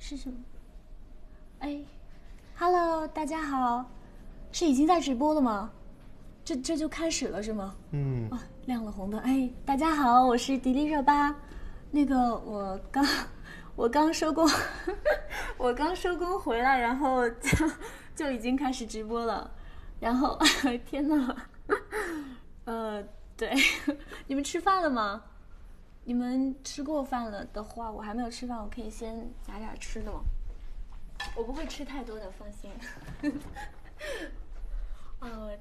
是什么？哎，Hello，大家好，是已经在直播了吗？这就开始了是吗？啊，亮了红灯。哎，大家好，我是迪丽热巴。那个，我刚收工，我刚收工回来，然后就已经开始直播了。然后，天哪，对，你们吃饭了吗？你们吃过饭了的话，我还没有吃饭，我可以先夹点吃的吗？我不会吃太多的，放心。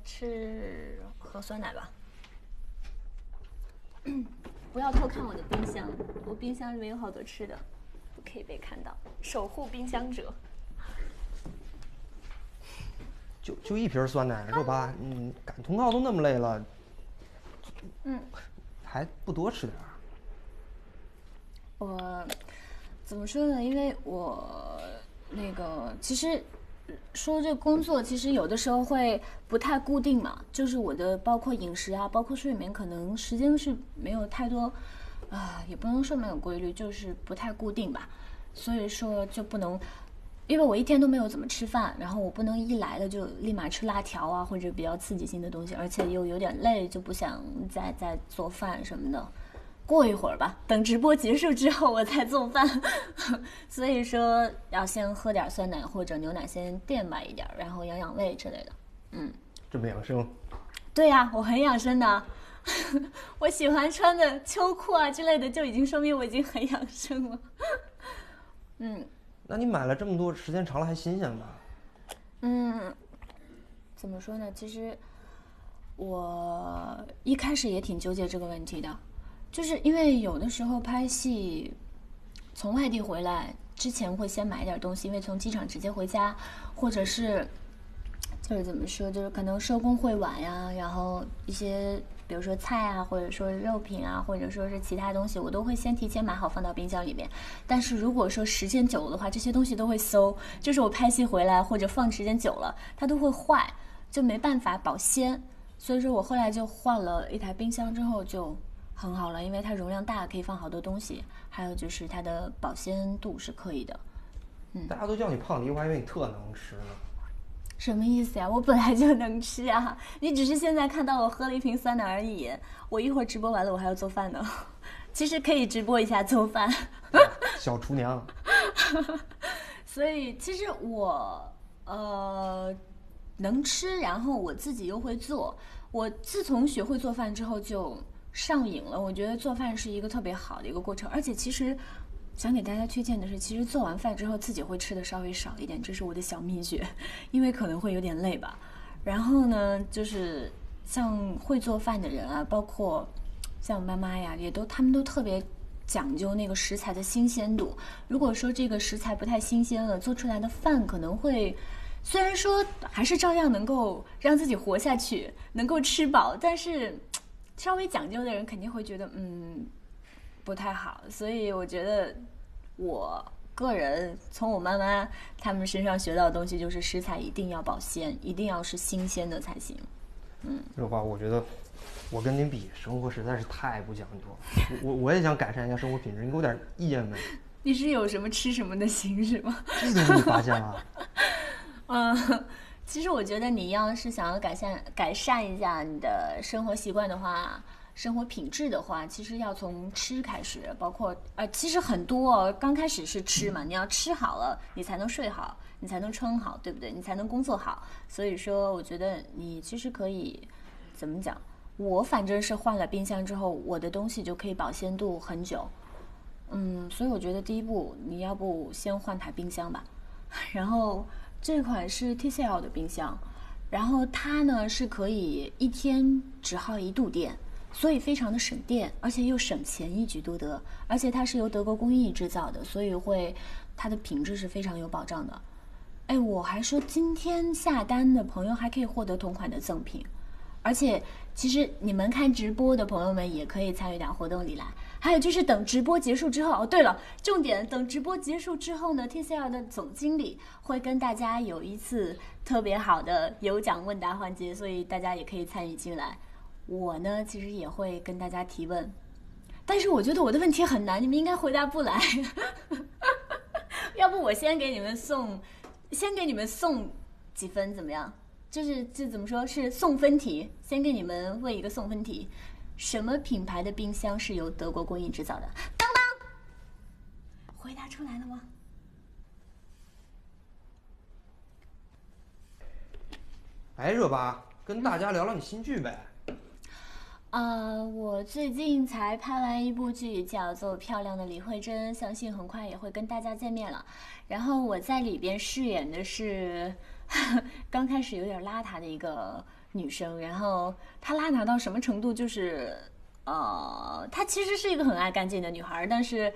吃喝酸奶吧。不要偷看我的冰箱，我冰箱里面有好多吃的，不可以被看到。守护冰箱者。就一瓶酸奶，热巴，赶通告都那么累了，还不多吃点儿？我怎么说呢？因为我其实说这工作，其实有的时候会不太固定嘛，就是我的包括饮食啊，包括睡眠，可能时间是没有太多，也不能说没有规律，就是不太固定吧。所以说就不能，因为我一天都没有怎么吃饭，然后我不能一来了就立马吃辣条啊，或者比较刺激性的东西，而且又有点累，就不想再做饭什么的。过一会儿吧，等直播结束之后我再做饭，所以说要先喝点酸奶或者牛奶，先垫吧一点，然后养养胃之类的。这么养生？对呀，我很养生的，我喜欢穿的秋裤啊之类的，就已经说明我已经很养生了。那你买了这么多，时间长了还新鲜吗？怎么说呢？其实我一开始也挺纠结这个问题的，就是因为有的时候拍戏，从外地回来之前会先买点东西，因为从机场直接回家，或者是就是怎么说，就是可能收工会晚呀，然后一些比如说菜啊，或者说肉品啊，或者说是其他东西，我都会先提前买好放到冰箱里面。但是如果说时间久了的话，这些东西都会馊，就是我拍戏回来或者放时间久了，它都会坏，就没办法保鲜。所以说我后来就换了一台冰箱之后就很好了，因为它容量大，可以放好多东西，还有就是它的保鲜度是可以的。大家都叫你胖迪，我还以为你特能吃呢。什么意思呀？我本来就能吃啊，你只是现在看到我喝了一瓶酸奶而已。我一会儿直播完了，我还要做饭呢。其实可以直播一下做饭。小厨娘。所以其实我能吃，然后我自己又会做。我自从学会做饭之后就上瘾了。我觉得做饭是一个特别好的一个过程，而且其实想给大家推荐的是，其实做完饭之后自己会吃的稍微少一点，这是我的小秘诀，因为可能会有点累吧。然后呢，就是像会做饭的人啊，包括像我妈妈呀，他们都特别讲究那个食材的新鲜度。如果说这个食材不太新鲜了，做出来的饭可能会，虽然说还是照样能够让自己活下去，能够吃饱，但是稍微讲究的人肯定会觉得不太好。所以我觉得我个人从我妈妈他们身上学到的东西就是食材一定要保鲜，一定要是新鲜的才行。热巴，我觉得我跟您比，生活实在是太不讲究了。我也想改善一下生活品质，你给我点意见呗？你是有什么吃什么的心是吗？这都被你发现了。其实我觉得你要是想要改善一下你的生活习惯的话，生活品质的话，其实要从吃开始，包括其实很多刚开始是吃嘛，你要吃好了，你才能睡好，你才能撑好，对不对？你才能工作好。所以说，我觉得你其实可以怎么讲？我反正是换了冰箱之后，我的东西就可以保鲜度很久。所以我觉得第一步，你要不先换台冰箱吧。然后这款是 TCL 的冰箱，然后它呢是可以一天只耗1度电，所以非常的省电，而且又省钱，一举多得。而且它是由德国工艺制造的，所以它的品质是非常有保障的。哎，我还说今天下单的朋友还可以获得同款的赠品。而且其实你们看直播的朋友们也可以参与到活动里来。还有就是等直播结束之后，对了，重点，等直播结束之后呢 ，TCL 的总经理会跟大家有一次特别好的有奖问答环节，所以大家也可以参与进来。我呢，其实也会跟大家提问，但是我觉得我的问题很难，你们应该回答不来。要不我先给你们送几分怎么样？这怎么说是送分题？先给你们问一个送分题：什么品牌的冰箱是由德国工艺制造的？当当，回答出来了吗？哎，热巴，跟大家聊聊你新剧呗。我最近才拍完一部剧，叫做《漂亮的李慧珍》，相信很快也会跟大家见面了。然后我在里边饰演的是刚开始有点邋遢的一个女生，然后她邋遢到什么程度，就是她其实是一个很爱干净的女孩，但是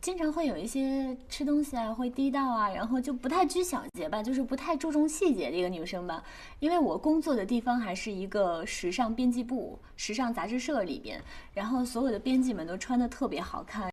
经常会有一些吃东西啊会滴到啊，然后就不太拘小节吧，就是不太注重细节的一个女生吧。因为我工作的地方还是一个时尚编辑部、时尚杂志社里边，然后所有的编辑们都穿得特别好看。